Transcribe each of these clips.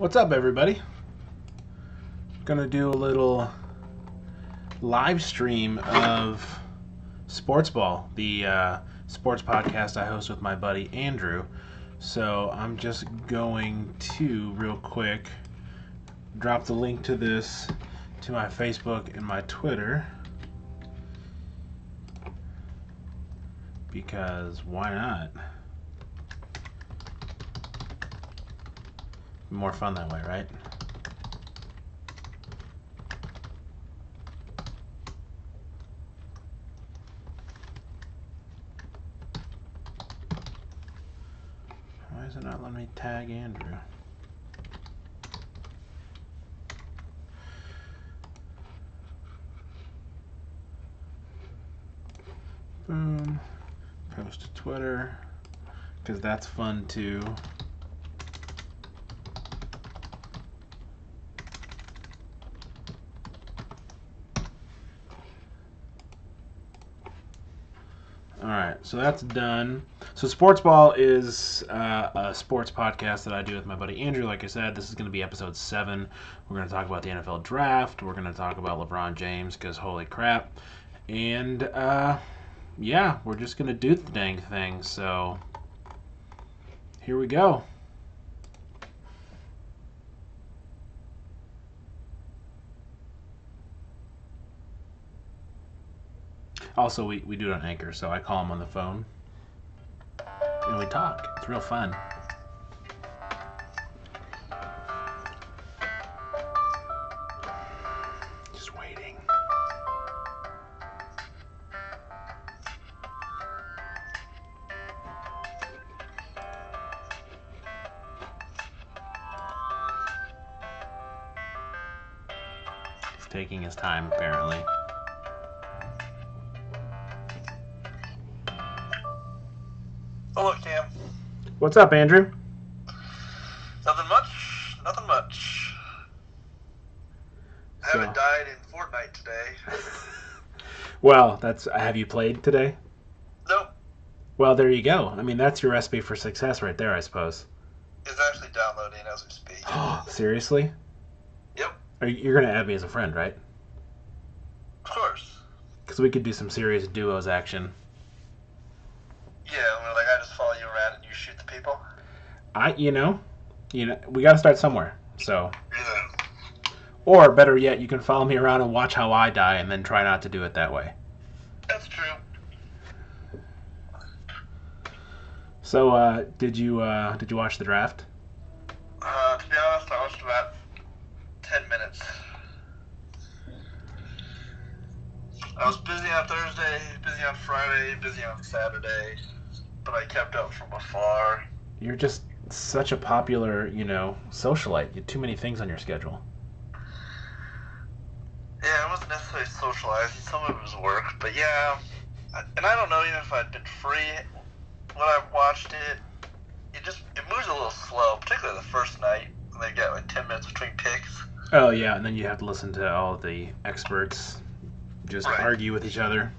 What's up, everybody? Gonna do a little live stream of Sportsball, the sports podcast I host with my buddy Andrew. So I'm just going to, real quick, drop the link to this to my Facebook and my Twitter. Because why not? More fun that way, right? Why is it not letting me tag Andrew? Boom. Post to Twitter, because that's fun too. Alright, so that's done. So Sportsball is a sports podcast that I do with my buddy Andrew. Like I said, this is going to be episode 7. We're going to talk about the NFL draft. We're going to talk about Lebron James, because holy crap. And, yeah, we're just going to do the dang thing. So, here we go. Also, we do it on Anchor, so I call him on the phone, and we talk. It's real fun. Just waiting. He's taking his time, apparently. Hello, Cam. What's up, Andrew? Nothing much. Nothing much. I haven't died in Fortnite today. Well, have you played today? Nope. Well, there you go. I mean, that's your recipe for success right there, I suppose. It's actually downloading as we speak. Seriously? Yep. You're going to add me as a friend, right? Of course. Because we could do some serious duos action. Yeah, like I just follow you around and you shoot the people? You know, we got to start somewhere, so. Yeah. Or, better yet, you can follow me around and watch how I die and then try not to do it that way. That's true. So, did you watch the draft? To be honest, I watched about 10 minutes. I was busy on Thursday, busy on Friday, busy on Saturday, but I kept up from afar. You're just such a popular, socialite. You have too many things on your schedule. Yeah, it wasn't necessarily socializing. Some of it was work, but yeah. And I don't know even if I'd been free when I watched it. It moves a little slow, particularly the first night when they get like 10 minutes between picks. Oh yeah, and then you have to listen to all the experts just argue with each other.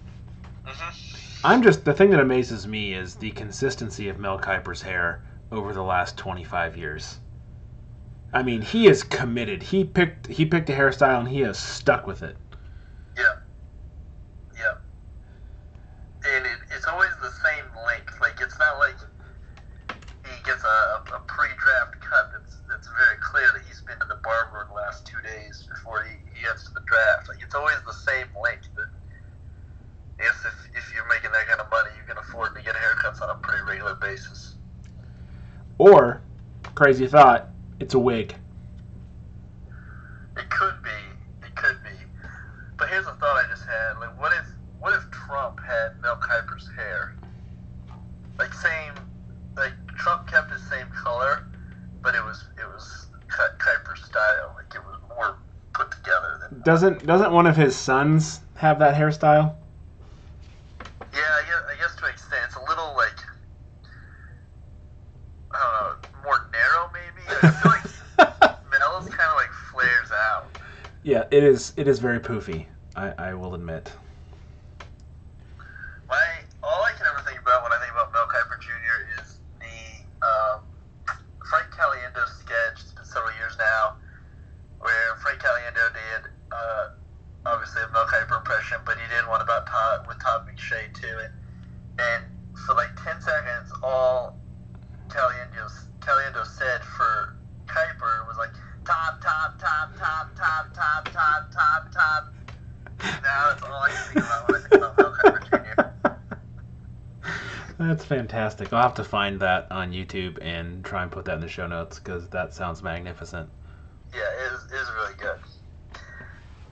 Mm-hmm. The thing that amazes me is the consistency of Mel Kiper's hair over the last 25 years. I mean, he is committed. He picked a hairstyle and he has stuck with it. Yeah. Yeah. And it's always the same length. Like, it's not like he gets a pre-draft cut that's very clear that he's been to the barber in the last 2 days before he gets to the draft. Like, it's always the same length. But I guess if you're making that kind of money, you can afford to get haircuts on a pretty regular basis. Or, crazy thought, it's a wig. It could be. But here's a thought I just had. Like, what if Trump had Mel Kiper's hair? Like, Trump kept his same color, but it was Kiper's style. Like, it was more put together than. Doesn't one of his sons have that hairstyle? Yeah, I guess to an extent, it's a little like, I don't know, more narrow maybe. Like, I feel like Mel's kind of like flares out. Yeah, it is very poofy. I will admit. All I can ever think about when I think about Mel Kiper Jr. is the Frank Caliendo sketch. It's been several years now. Caliendo said for Kuiper was like top. Now that's all I can think about when I think about Mel Kiper Jr. That's fantastic. I'll have to find that on YouTube and try and put that in the show notes because that sounds magnificent. Yeah, it is really good.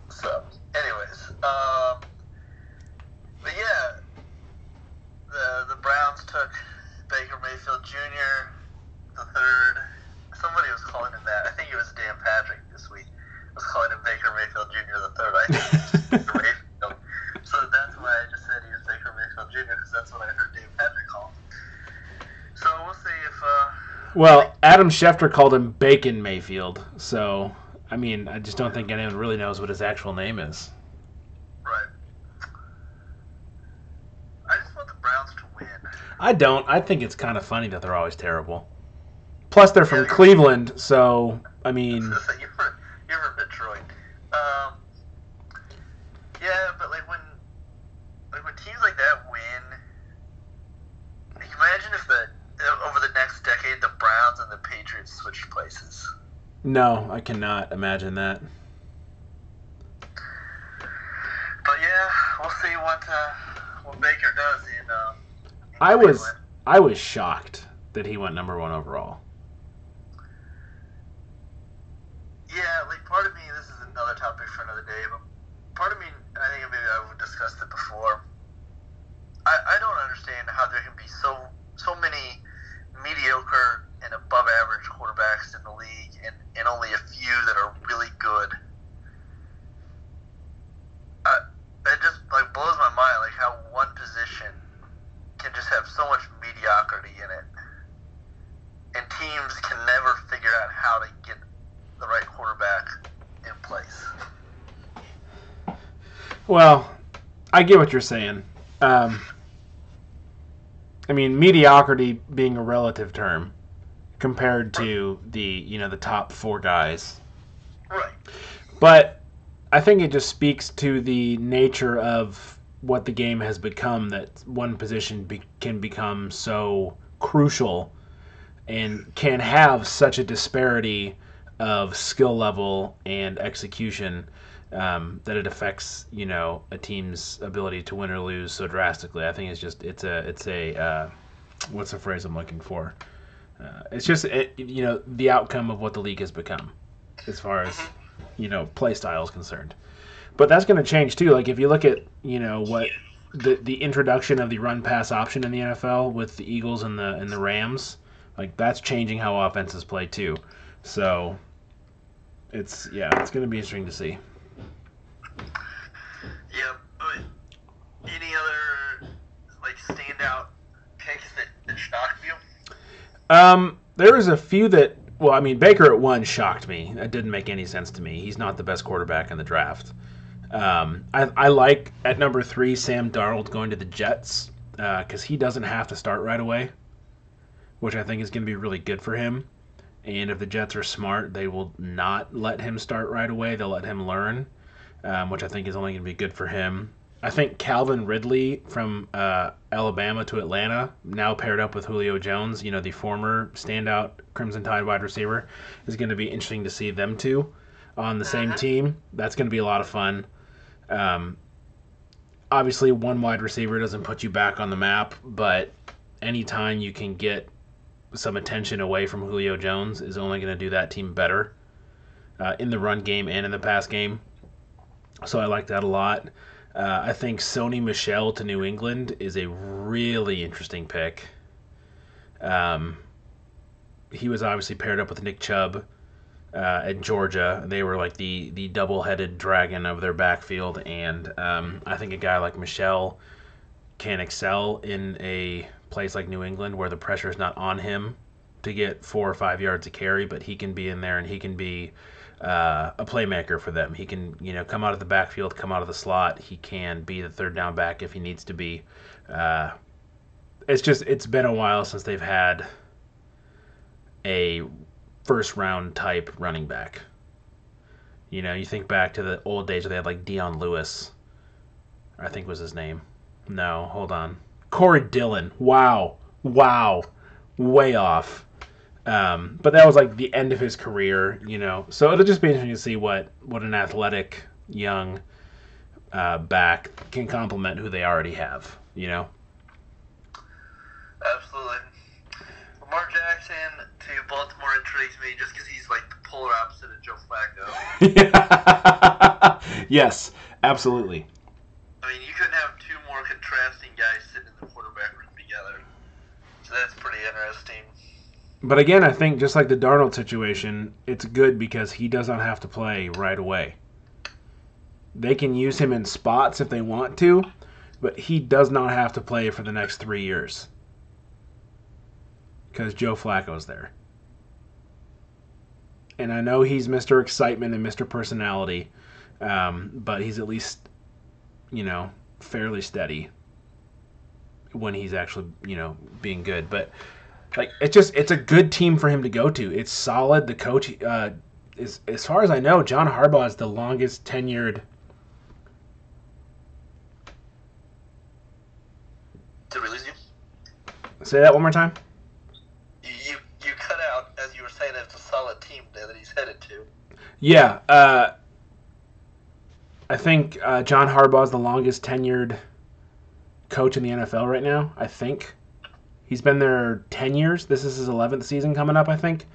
So, anyways, but yeah, the Browns took Baker Mayfield Jr. the third. Somebody was calling him that. I think it was Dan Patrick this week. Was calling him Baker Mayfield Jr. the third. I think it's Baker Mayfield. So that's why I just said he was Baker Mayfield Jr. because that's what I heard Dan Patrick call him. So we'll see if. Well, Adam Schefter called him Bacon Mayfield. So I mean, I just don't think anyone really knows what his actual name is. Right. I just want the Browns to win. I don't. I think it's kind of funny that they're always terrible. Plus, they're from Cleveland, so I mean. You're from Detroit. Yeah, but like when teams like that win, like imagine if over the next decade the Browns and the Patriots switched places. No, I cannot imagine that. But yeah, we'll see what Baker does in I was shocked that he went number 1 overall. Yeah, like part of me, this is another topic for another day, but part of me, I think maybe I've discussed it before. I don't understand how there can be so many mediocre and above average quarterbacks in the league and only a few that are really good. It just like blows my mind, like how one position can just have so much mediocrity in it, and teams can never figure out how to get the right quarterback in place. Well, I get what you're saying. I mean, mediocrity being a relative term compared to the top 4 guys. Right. But I think it just speaks to the nature of what the game has become, that one position can become so crucial and can have such a disparity of skill level and execution that it affects a team's ability to win or lose so drastically. I think it's a what's the phrase I'm looking for? It's just the outcome of what the league has become as far as play style is concerned. But that's going to change too. Like if you look at what the introduction of the run pass option in the NFL with the Eagles and the Rams, like that's changing how offenses play too. So it's going to be interesting to see. Yep. Any other like standout picks that shocked you? There was a few that. Well, I mean, Baker at 1 shocked me. That didn't make any sense to me. He's not the best quarterback in the draft. I like at number 3 Sam Darnold going to the Jets because he doesn't have to start right away, which I think is going to be really good for him. And if the Jets are smart, they will not let him start right away. They'll let him learn, which I think is only going to be good for him. I think Calvin Ridley from Alabama to Atlanta, now paired up with Julio Jones, the former standout Crimson Tide wide receiver, is going to be interesting to see them two on the same team. That's going to be a lot of fun. Obviously, one wide receiver doesn't put you back on the map, but anytime you can get some attention away from Julio Jones is only going to do that team better in the run game and in the pass game. So I like that a lot. I think Sony Michel to New England is a really interesting pick. He was obviously paired up with Nick Chubb at Georgia. They were like the double-headed dragon of their backfield, and I think a guy like Michel can excel in a place like New England where the pressure is not on him to get 4 or 5 yards of carry, but he can be in there and he can be a playmaker for them. He can, come out of the backfield, come out of the slot. He can be the third down back if he needs to be. It's been a while since they've had a first round type running back. You think back to the old days where they had like Deion Lewis, I think was his name. No, hold on. Corey Dillon. Wow. Way off. But that was like the end of his career, So it'll just be interesting to see what an athletic young back can complement who they already have. Absolutely. Lamar Jackson to Baltimore intrigues me just because he's like the polar opposite of Joe Flacco. Yes, absolutely. I mean, you couldn't have two more contrasting guys sitting in the quarterback room together. So that's pretty interesting. But again, I think just like the Darnold situation, it's good because he does not have to play right away. They can use him in spots if they want to, but he does not have to play for the next 3 years. Because Joe Flacco's there. And I know he's Mr. Excitement and Mr. Personality, but he's at least, fairly steady when he's actually, being good. But like it's a good team for him to go to. It's solid. The coach is, as far as I know, John Harbaugh is the longest tenured. Did we lose you? Say that one more time. You cut out as you were saying it's a solid team there that he's headed to. Yeah, I think John Harbaugh is the longest tenured coach in the NFL right now. I think he's been there 10 years. This is his 11th season coming up, I think.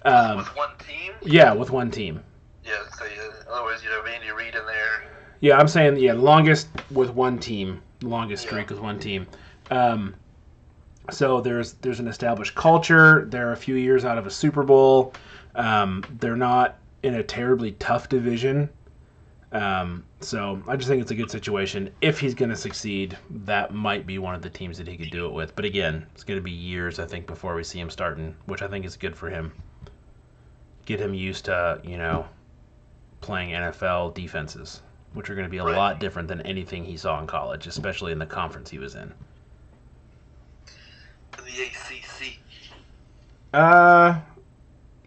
With one team? Yeah, with one team. Yeah, so otherwise you'd have Andy Reid in there. Yeah, I'm saying longest with one team, longest streak with one team. So there's an established culture. They're a few years out of a Super Bowl. They're not in a terribly tough division. So I just think it's a good situation. If he's going to succeed, that might be one of the teams that he could do it with. But again, it's going to be years, I think, before we see him starting, which I think is good for him. Get him used to, playing NFL defenses, which are going to be a lot different than anything he saw in college, especially in the conference he was in. The ACC.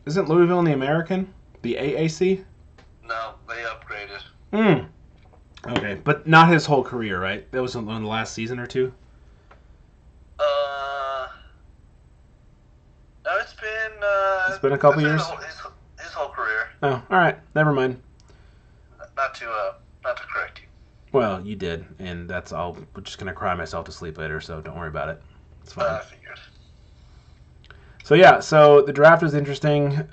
Isn't Louisville in the American? The AAC? No, they upgraded. Okay, but not his whole career, right? That was in the last season or two? No, it's been... it's been a couple years? His whole career. Oh, alright. Never mind. Not to correct you. Well, you did, and I'm just going to cry myself to sleep later, so don't worry about it. It's fine. I figured. So the draft was interesting.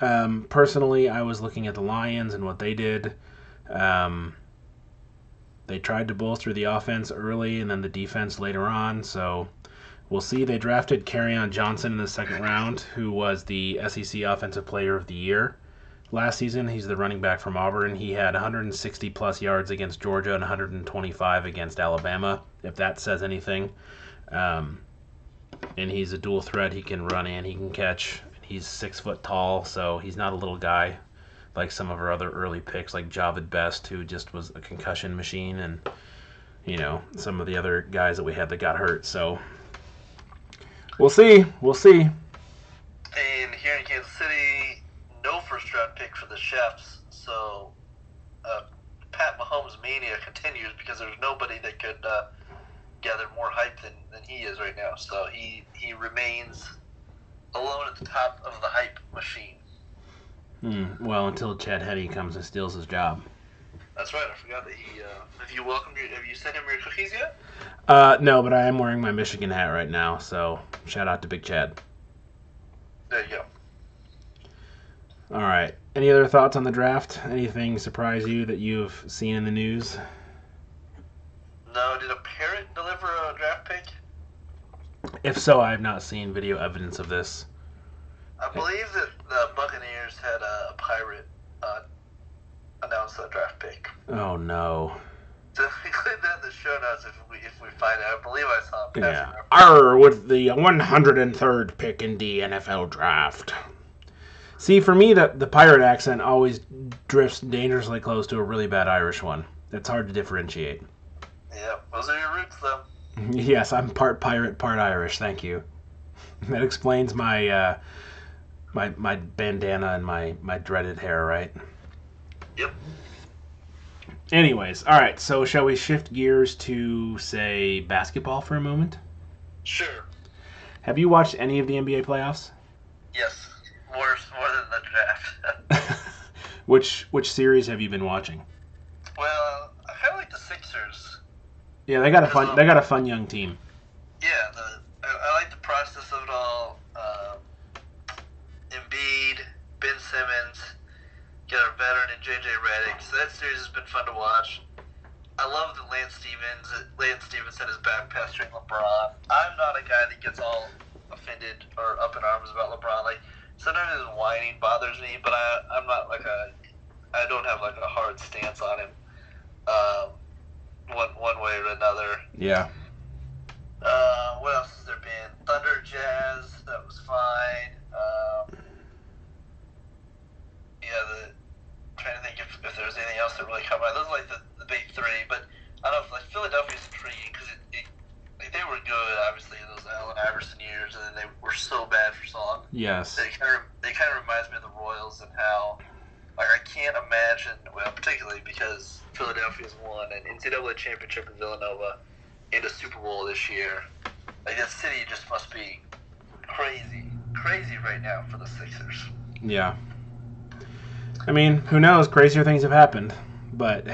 Personally, I was looking at the Lions and what they did. They tried to bolster the offense early and then the defense later on, so we'll see. They drafted Kerryon Johnson in the second round, who was the SEC Offensive Player of the Year last season. He's the running back from Auburn. He had 160-plus yards against Georgia and 125 against Alabama, if that says anything. And he's a dual threat. He can run and he can catch. He's 6 foot tall, so he's not a little guy like some of our other early picks, like Javid Best, who just was a concussion machine, and some of the other guys that we had that got hurt. So we'll see. And here in Kansas City, no first round pick for the Chefs. So Pat Mahomes mania continues because there's nobody that could gather more hype than he is right now. So he remains alone at the top of the hype machine. Well, until Chad Henne comes and steals his job. That's right. I forgot that he. Have you sent him your cookies yet? No, but I am wearing my Michigan hat right now. So shout out to Big Chad. There you go. All right. Any other thoughts on the draft? Anything surprise you that you've seen in the news? No. Did a parrot deliver a draft pick? If so, I have not seen video evidence of this. I believe that the Buccaneers had a pirate announce a draft pick. Oh no! So include that in the show notes if we find it. I believe I saw it. Yeah. Arr, with the 103rd pick in the NFL draft. See, for me, the pirate accent always drifts dangerously close to a really bad Irish one. It's hard to differentiate. Yeah, those are your roots, though. Yes, I'm part pirate, part Irish. Thank you. That explains my my bandana and my dreaded hair, right? Yep. Anyways, all right. So shall we shift gears to, say, basketball for a moment? Sure. Have you watched any of the NBA playoffs? Yes. more than the draft. Which series have you been watching? Well, I kind of like the Sixers. Yeah, they got a fun young team. Yeah, I like the process of it all. Embiid, Ben Simmons, got a veteran in JJ Redick. So that series has been fun to watch. I love that Lance Stevenson is back pestering LeBron. I'm not a guy that gets all offended or up in arms about LeBron. Like, sometimes his whining bothers me, but I'm not like I don't have like a hard stance on him, one way or another. Yeah. What else has there been? Thunder Jazz, that was fine. Trying to think if there was anything else that really caught my eye. Those are like the big three, but I don't know. Like Philadelphia's intriguing because like they were good, obviously, in those Allen Iverson years, and then they were so bad for so long. Yes. They kind of reminds me of the Royals and how, like, I can't imagine, well, particularly because Philadelphia's won an NCAA championship in Villanova and a Super Bowl this year. Like, that city just must be crazy right now for the Sixers. Yeah. I mean, who knows? Crazier things have happened. But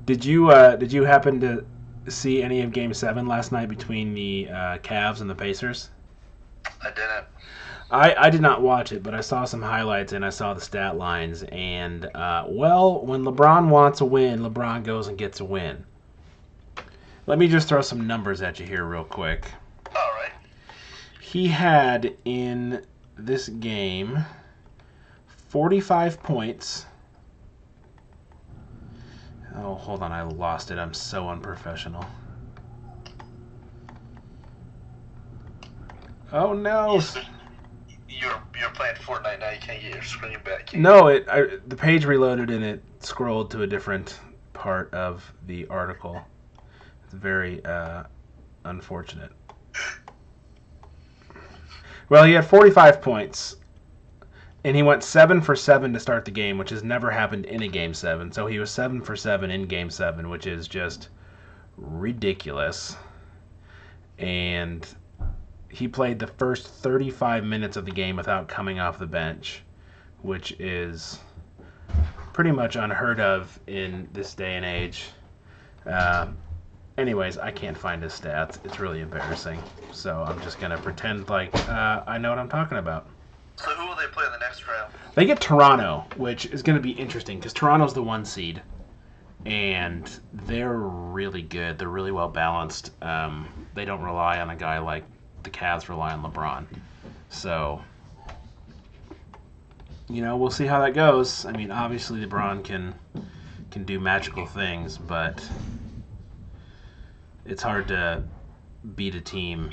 did you happen to see any of Game 7 last night between the Cavs and the Pacers? I didn't. I did not watch it, but I saw some highlights and I saw the stat lines. And, when LeBron wants a win, LeBron goes and gets a win. Let me just throw some numbers at you here real quick. All right. He had in this game 45 points. Oh, hold on, I lost it. I'm so unprofessional. Oh no! You're playing Fortnite now. You can't get your screen back. No, the page reloaded and it scrolled to a different part of the article. It's very unfortunate. Well, he had 45 points. And he went 7 for 7 to start the game, which has never happened in a Game 7. So he was 7 for 7 in Game 7, which is just ridiculous. And he played the first 35 minutes of the game without coming off the bench, which is pretty much unheard of in this day and age. Anyways, I can't find his stats. It's really embarrassing. So I'm just going to pretend like I know what I'm talking about. So who will they play in the next round? They get Toronto, which is going to be interesting because Toronto's the 1 seed, and they're really good. They're really well balanced. They don't rely on a guy like the Cavs rely on LeBron. So, we'll see how that goes. I mean, obviously LeBron can do magical things, but it's hard to beat a team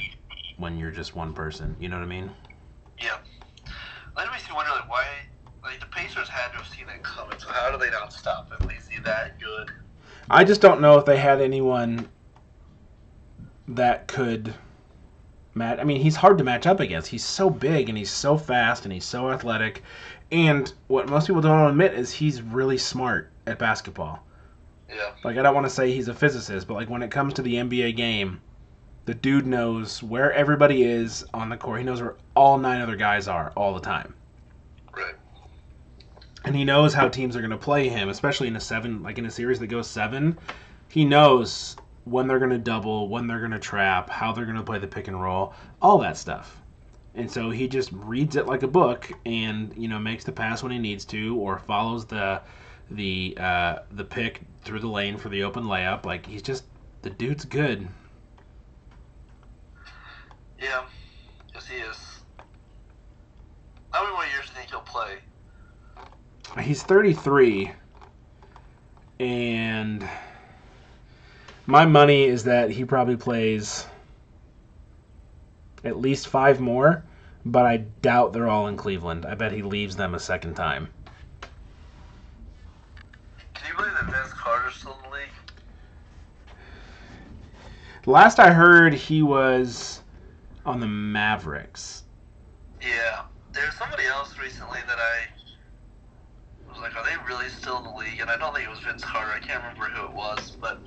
when you're just one person. You know what I mean? Yeah. That makes me wonder, why, the Pacers had to have seen that coming, so how do they not stop him? Is he that good? I just don't know if they had anyone that could match. I mean, he's hard to match up against. He's so big, and he's so fast, and he's so athletic. And what most people don't admit is he's really smart at basketball. Yeah. I don't want to say he's a physicist, but, when it comes to the NBA game, the dude knows where everybody is on the court. He knows where all 9 other guys are all the time. Right. And he knows how teams are going to play him, especially in a series that goes 7. He knows when they're going to double, when they're going to trap, how they're going to play the pick and roll, all that stuff. And so he just reads it like a book and, makes the pass when he needs to or follows the pick through the lane for the open layup. The dude's good. Yeah, yes he is. How many more years do you think he'll play? He's 33, and my money is that he probably plays at least 5 more, but I doubt they're all in Cleveland. I bet he leaves them a second time. Can you believe that Vince Carter's still in the league? Last I heard, he was on the Mavericks. Yeah. There's somebody else recently that I was like, are they really still in the league? And I don't think it was Vince Carter. I can't remember who it was, but...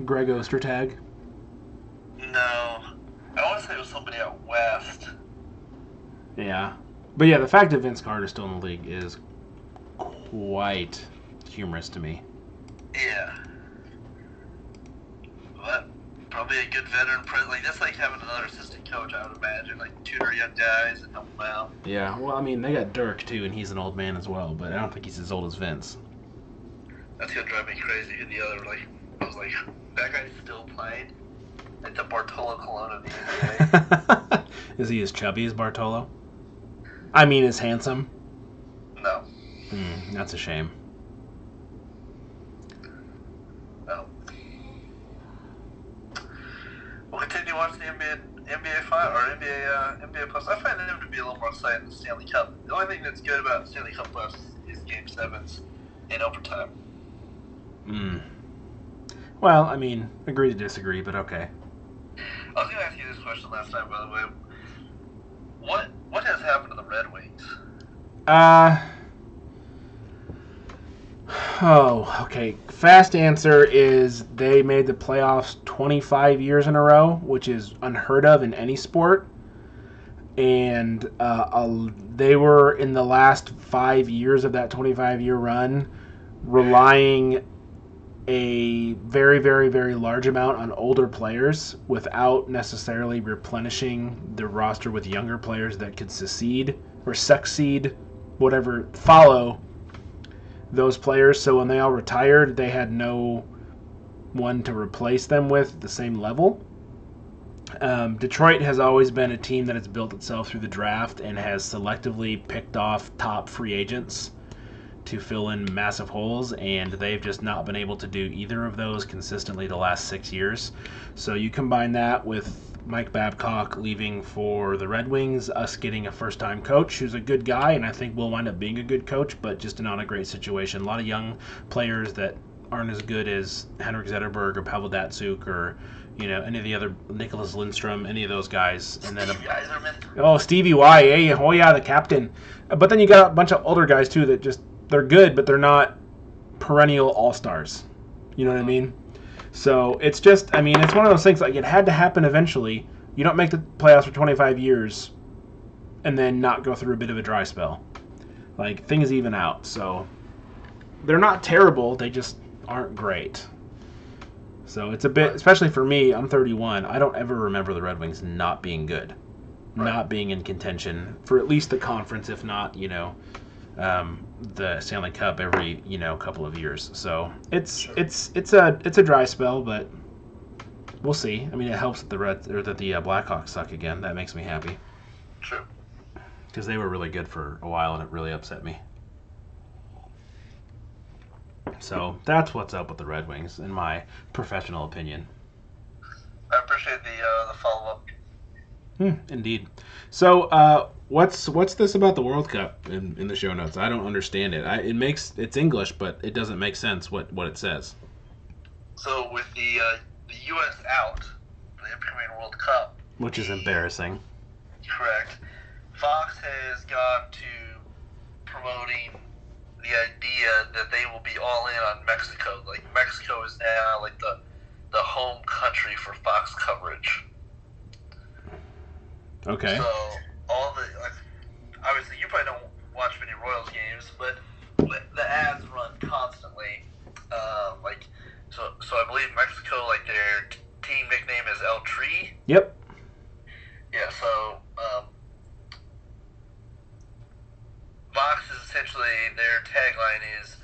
Greg Ostertag? No. I want to say it was somebody out west. Yeah. But yeah, the fact that Vince Carter's still in the league is quite humorous to me. Yeah. But probably a good veteran president. Like, that's like having another assistant coach, I would imagine. Like, tutor young guys and help them out. Yeah, well, I mean, they got Dirk, too, and he's an old man as well, but I don't think he's as old as Vince. That's going to drive me crazy. And the other, like, I was like, that guy's still playing? Like the Bartolo Colon of the NBA. Is he as chubby as Bartolo? I mean, as handsome? No. That's a shame. No. We'll continue to watch the NBA Final or NBA Plus. I find them to be a little more exciting than the Stanley Cup. The only thing that's good about the Stanley Cup Plus is Game 7s in overtime. Well, I mean, agree to disagree, but okay. I was going to ask you this question last time, by the way. What has happened to the Red Wings? Okay. Fast answer is they made the playoffs 25 years in a row, which is unheard of in any sport. And they were, in the last 5 years of that 25-year run, relying a very, very, very large amount on older players without necessarily replenishing the roster with younger players that could succeed, whatever, follow those players. So when they all retired, they had no one to replace them with at the same level. Detroit has always been a team that has built itself through the draft and has selectively picked off top free agents to fill in massive holes, and they've just not been able to do either of those consistently the last 6 years. So you combine that with Mike Babcock leaving for the Red Wings, us getting a first-time coach who's a good guy, and I think will wind up being a good coach, but just not a great situation. A lot of young players that aren't as good as Henrik Zetterberg or Pavel Datsyuk or any of the other, Nicholas Lindstrom, any of those guys. And then Stevie Y, the captain. But then you got a bunch of older guys too that just, they're good, but they're not perennial all-stars. You know what I mean? So it's just, it's one of those things, like, it had to happen eventually. You don't make the playoffs for 25 years and then not go through a bit of a dry spell. Like, things even out. So they're not terrible, they just aren't great. So it's a bit, especially for me, I'm 31, I don't ever remember the Red Wings not being good. Right. Not being in contention for at least the conference, if not, the Stanley Cup every couple of years. So it's a dry spell, but we'll see. It helps that the Blackhawks suck again. That makes me happy. True. Because they were really good for a while, and it really upset me. So that's what's up with the Red Wings, in my professional opinion. I appreciate the follow up. Indeed. So, what's this about the World Cup in the show notes? I don't understand it. It's English, but it doesn't make sense what it says. So with the U.S. out for the upcoming World Cup, which is embarrassing. Correct. Fox has gone to promoting the idea that they will be all in on Mexico. Like, Mexico is now like the home country for Fox coverage. Okay. So all obviously you probably don't watch many Royals games, but the ads run constantly. So I believe Mexico, like, their team nickname is El Tri. Yep. Yeah. So Fox is essentially, their tagline is,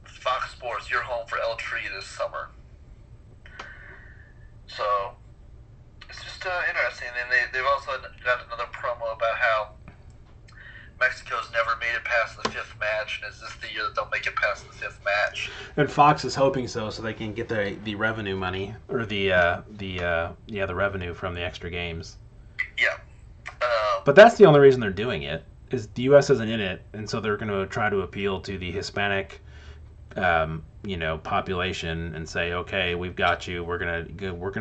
Fox Sports, your home for El Tri this summer. So it's just interesting. And they've also got another promo about how Mexico's never made it past the fifth match, and is this the year that they'll make it past the fifth match? And Fox is hoping so they can get the revenue money, or the revenue from the extra games. Yeah. But that's the only reason they're doing it, is the U.S. isn't in it, and so they're going to try to appeal to the Hispanic, population and say, okay, we've got you. We're gonna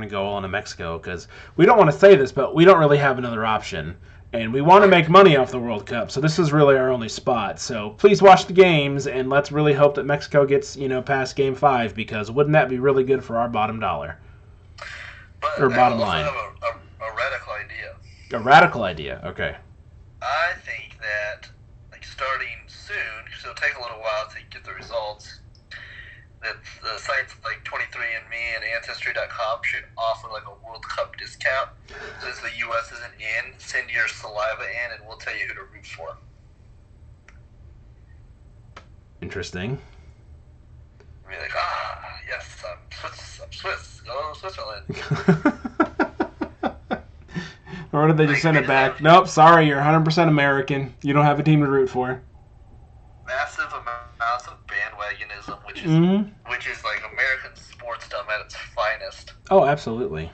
go all into Mexico, because we don't want to say this, but we don't really have another option, and we want to make money off the World Cup. So this is really our only spot. So please watch the games, and let's really hope that Mexico gets past Game 5, because wouldn't that be really good for our bottom dollar? Or bottom line? Have a radical idea. A radical idea. Okay. I think starting soon, because it'll take a little while to get the results. That the sites like 23andMe and Ancestry.com should offer like a World Cup discount. Since the U.S. isn't in, send your saliva in, and we'll tell you who to root for. Interesting. Be like, yes, I'm Swiss. Go Switzerland. Or did they just send it back? Nope, sorry, you're 100% American. You don't have a team to root for. Massive amounts of bandwagonism, which is like American sportsdom at its finest. Oh, absolutely.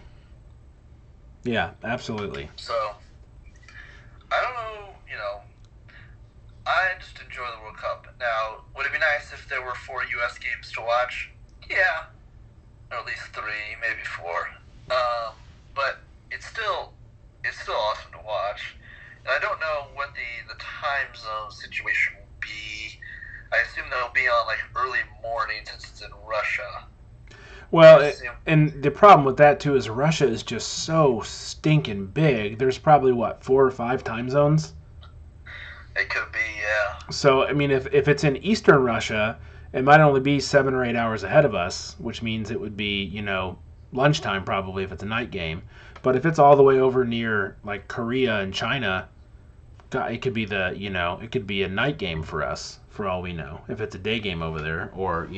Yeah, absolutely. So, I don't know, I just enjoy the World Cup. Now, would it be nice if there were 4 U.S. games to watch? Yeah. Or at least 3, maybe 4. But it's still awesome to watch. And I don't know what the time zone situation will be. I assume they'll be on like early morning since it's in Russia. Well, and the problem with that too is Russia is just so stinking big. There's probably 4 or 5 time zones. It could be, yeah. So I mean, if it's in Eastern Russia, it might only be 7 or 8 hours ahead of us, which means it would be lunchtime probably if it's a night game. But if it's all the way over near like Korea and China, it could be it could be a night game for us for all we know. If it's a day game over there, or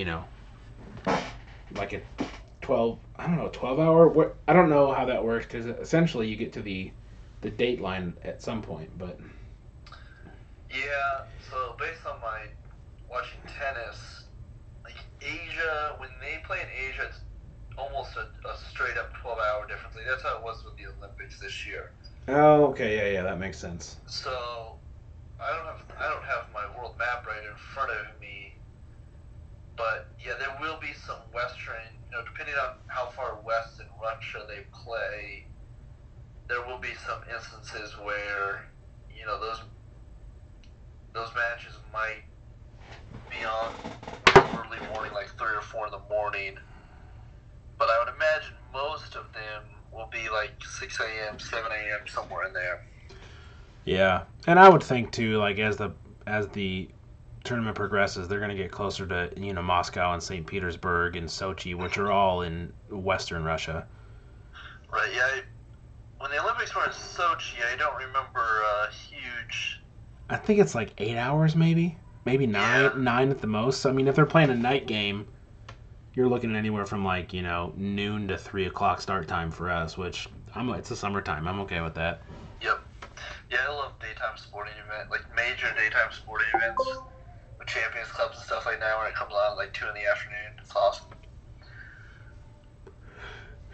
like a 12 hour. I don't know how that works because essentially you get to the date line at some point, but. Yeah, so based on my watching tennis, like Asia, when they play in Asia, it's almost a straight up 12-hour difference. Like, that's how it was with the Olympics this year. Oh, okay, yeah, that makes sense. So I don't have my world map right in front of me, but yeah, there will be some Western, depending on how far west in Russia they play, there will be some instances where those matches might be on early morning, like 3 or 4 in the morning. But I would imagine most of them will be like 6 a.m., 7 a.m., somewhere in there. Yeah, and I would think too, like as the tournament progresses, they're going to get closer to Moscow and St. Petersburg and Sochi, which are all in Western Russia. Right. Yeah. When the Olympics were in Sochi, I don't remember a huge. I think it's like 8 hours, maybe 9, Yeah. 9 at the most. So I mean, if they're playing a night game, you're looking at anywhere from like noon to 3 o'clock start time for us, which it's the summertime. I'm okay with that. Yep. Yeah, I love daytime sporting events, like major daytime sporting events with Champions Clubs and stuff like that, where it comes on at like 2 in the afternoon. It's awesome.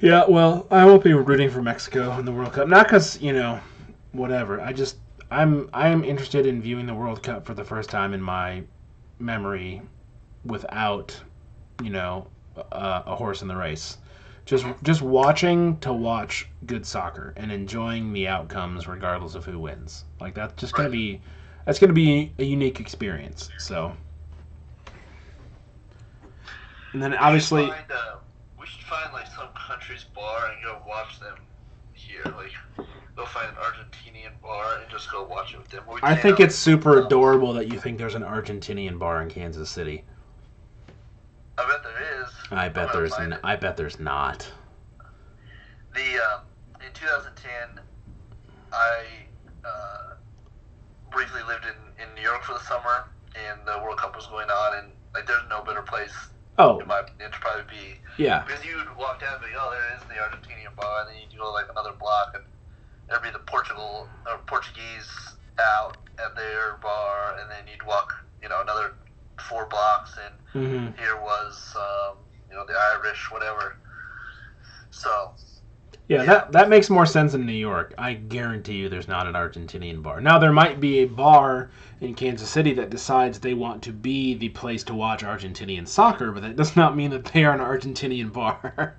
Yeah, well, I won't be rooting for Mexico in the World Cup. Not because whatever. I am interested in viewing the World Cup for the first time in my memory without a horse in the race. Just watching to watch good soccer and enjoying the outcomes regardless of who wins. Like that's just gonna be a unique experience. So, and then obviously we should find like some country's bar and go watch them here. Like go find an Argentinian bar and just go watch it with them. I think it's super adorable that you think there's an Argentinian bar in Kansas City. I bet there is. I bet there's not. In 2010, I briefly lived in New York for the summer, and the World Cup was going on, and like there's no better place. Oh. In my opinion, to probably be. Yeah. Because you would walk down and be, oh, there is the Argentinian bar, and then you'd go like another block, and there'd be the Portuguese out at their bar, and then you'd walk, another 4 blocks, and here was, the Irish, whatever. So. Yeah, that makes more sense in New York. I guarantee you there's not an Argentinian bar. Now, there might be a bar in Kansas City that decides they want to be the place to watch Argentinian soccer, but that does not mean that they are an Argentinian bar.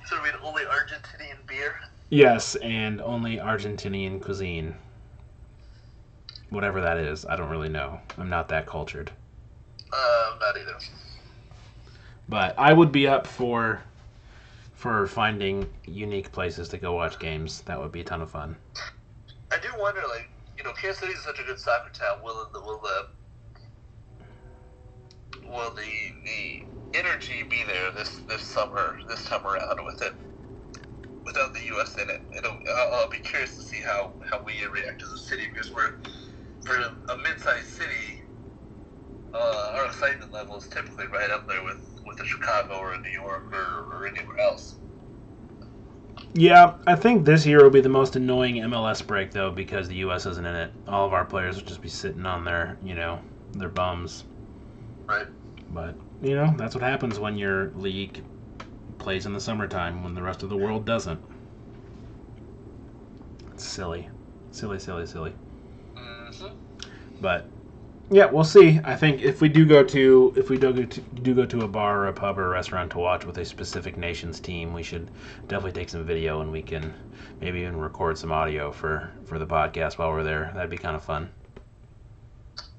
So we mean only Argentinian beer? Yes, and only Argentinian cuisine. Whatever that is, I don't really know. I'm not that cultured. Not either. But I would be up for finding unique places to go watch games. That would be a ton of fun. I do wonder, like, Kansas City is such a good soccer town. Will the energy be there this summer, this time around with it, without the U.S. in it? I'll be curious to see how we react as a city, because for a mid-sized city, our excitement level is typically right up there with a Chicago or a New York or anywhere else. Yeah, I think this year will be the most annoying MLS break, though, because the U.S. isn't in it. All of our players will just be sitting on their bums. Right. But, that's what happens when your league plays in the summertime when the rest of the world doesn't. It's silly. Silly. Mm-hmm. But, yeah, we'll see. I think if we do go to a bar or a pub or a restaurant to watch with a specific nation's team, we should definitely take some video, and we can maybe even record some audio for the podcast while we're there. That'd be kind of fun.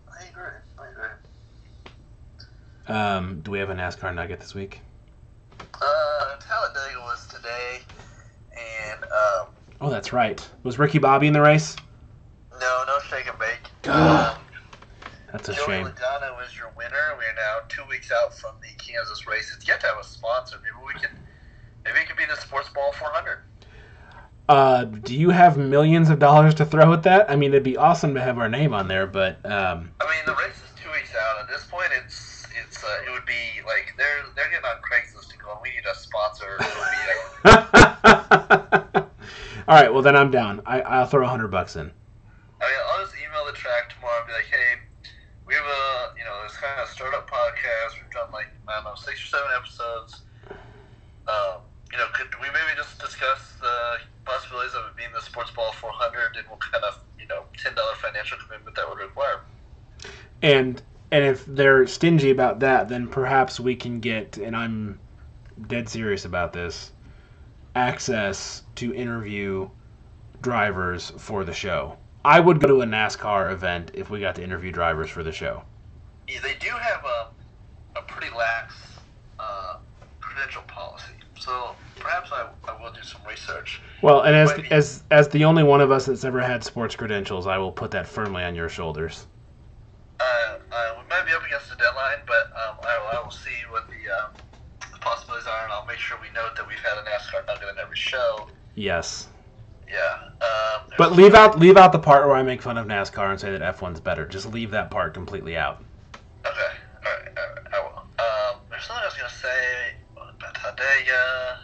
I agree. Do we have a NASCAR nugget this week? Talladega was today, and oh, that's right. Was Ricky Bobby in the race? no shake and bake. That's a Joey shame. Logano is your winner. We are now 2 weeks out from the Kansas race. It's yet to have a sponsor. Maybe it could be the Sportsball 400. Do you have millions of dollars to throw at that? I mean, it'd be awesome to have our name on there, but I mean, the race is 2 weeks out. At this point, it would be like they're getting on Craigslist and going, we need a sponsor. It all right, well then I'm down. I'll throw $100 in. I mean, I'll just email the track tomorrow and be like, hey, we have this kind of startup podcast. We've done 6 or 7 episodes. Could we maybe just discuss the possibilities of it being the Sportsball 400 and what kind of $10 financial commitment that would require? And if they're stingy about that, then perhaps we can get, and I'm dead serious about this, access to interview drivers for the show. I would go to a NASCAR event if we got to interview drivers for the show. Yeah, they do have a pretty lax credential policy, so perhaps I will do some research. Well, and as the only one of us that's ever had sports credentials, I will put that firmly on your shoulders. We might be up against the deadline, but I will see what the possibilities are, and I'll make sure we note that we've had a NASCAR nugget in every show. Yes. Yeah. But leave out the part where I make fun of NASCAR and say that F1's better. Just leave that part completely out. Okay. All right. I will. There's something I was gonna say about Talladega.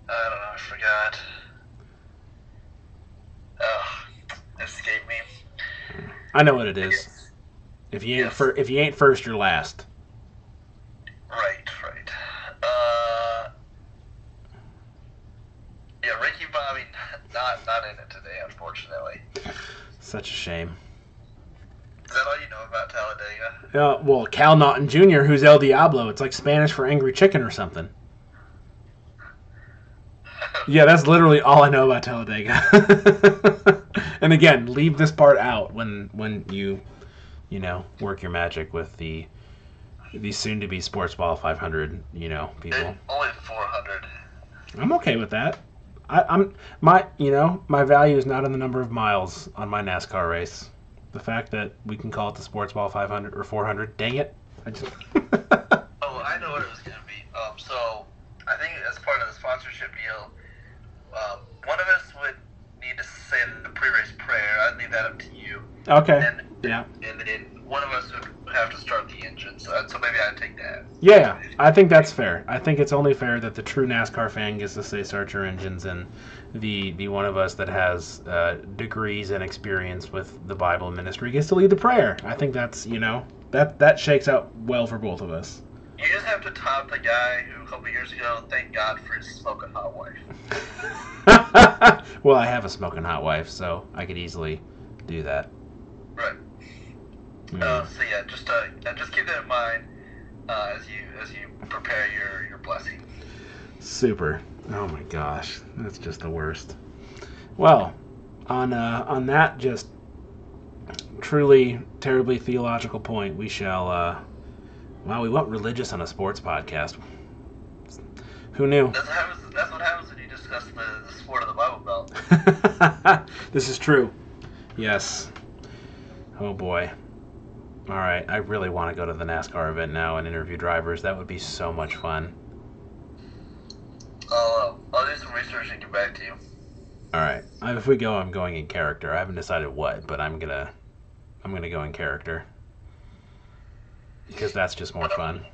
I don't know. I forgot. It escaped me. I know what it is. If you ain't first, you're last. Right. Yeah, Ricky Bobby not in it today, unfortunately. Such a shame. Is that all you know about Talladega? Well, Cal Naughton Jr., who's El Diablo. It's like Spanish for angry chicken or something. Yeah, that's literally all I know about Talladega. And again, leave this part out when you work your magic with the soon-to-be Sportsball 500, people. Only 400. I'm okay with that. My value is not in the number of miles on my NASCAR race. The fact that we can call it the Sportsball 500 or 400, dang it. I know what it was going to be. So I think as part of the sponsorship deal, one of us would need to say the pre-race prayer. I'd leave that up to you. Okay. And then one of us would have to start the engine. So maybe I'd take that. Yeah, I think that's fair. I think it's only fair that the true NASCAR fan gets to say start your engines, and the one of us that has degrees and experience with the Bible ministry gets to lead the prayer. I think that's, that shakes out well for both of us. You just have to top the guy who a couple of years ago thanked God for his smoking hot wife. Well, I have a smoking hot wife, so I could easily do that. Right. Just keep that in mind as you prepare your blessing. Super. Oh my gosh, that's just the worst. Well, on that just truly terribly theological point, we shall. Wow, we went religious on a sports podcast. Who knew? That's what happens when you discuss the sport of the Bible Belt. This is true. Yes. Oh boy. All right. I really want to go to the NASCAR event now and interview drivers. That would be so much fun. I'll do some research and get back to you. All right. If we go, I'm going in character. I haven't decided what, but I'm gonna go in character because that's just more fun.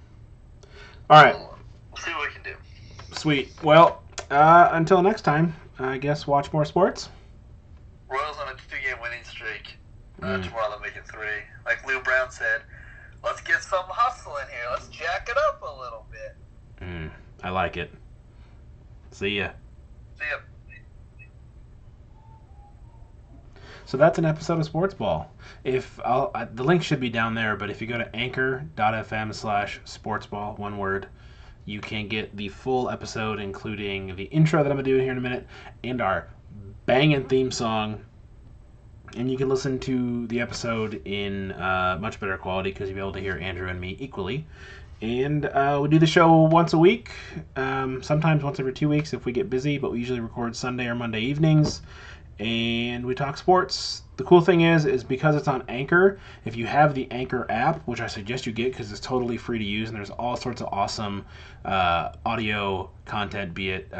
All right. We'll see what we can do. Sweet. Well, until next time, I guess watch more sports. Royals on a 2-game winning streak. Tomorrow they'll make it 3. Like Lou Brown said, let's get some hustle in here. Let's jack it up a little bit. I like it. See ya. See ya. So that's an episode of Sportsball. The link should be down there, but if you go to anchor.fm/sportsball, one word, you can get the full episode, including the intro that I'm going to do here in a minute, and our banging theme song. And you can listen to the episode in much better quality because you'll be able to hear Andrew and me equally. And we do the show once a week, sometimes once every 2 weeks if we get busy, but we usually record Sunday or Monday evenings. And we talk sports. The cool thing is because it's on Anchor, if you have the Anchor app, which I suggest you get because it's totally free to use, and there's all sorts of awesome audio content, be it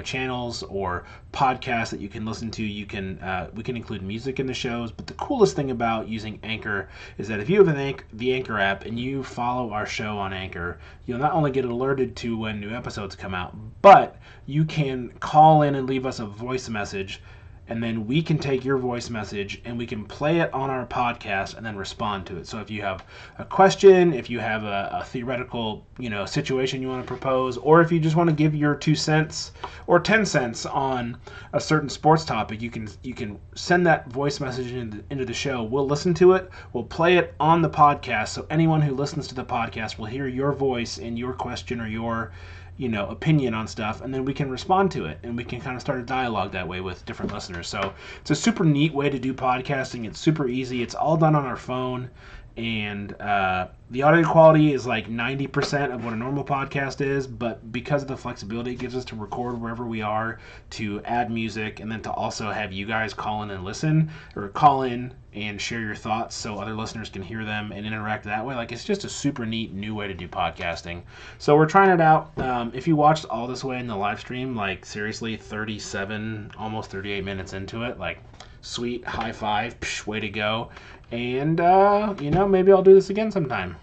channels or podcasts that you can listen to. We can include music in the shows, but the coolest thing about using Anchor is that if you have the Anchor app and you follow our show on Anchor, you'll not only get alerted to when new episodes come out, but you can call in and leave us a voice message. And then we can take your voice message and we can play it on our podcast and then respond to it. So if you have a question, if you have a theoretical, situation you want to propose, or if you just want to give your 2 cents or 10 cents on a certain sports topic, you can send that voice message into the show. We'll listen to it. We'll play it on the podcast. So anyone who listens to the podcast will hear your voice and your question or your opinion on stuff, and then we can respond to it, and we can kind of start a dialogue that way with different listeners. So it's a super neat way to do podcasting. It's super easy. It's all done on our phone, and the audio quality is like 90% of what a normal podcast is, but because of the flexibility it gives us to record wherever we are, to add music, and then to also have you guys call in and listen, or call in and share your thoughts so other listeners can hear them and interact that way. Like, it's just a super neat new way to do podcasting. So we're trying it out. If you watched all this way in the live stream, like seriously 37, almost 38 minutes into it, like sweet, high five, way to go. And, maybe I'll do this again sometime.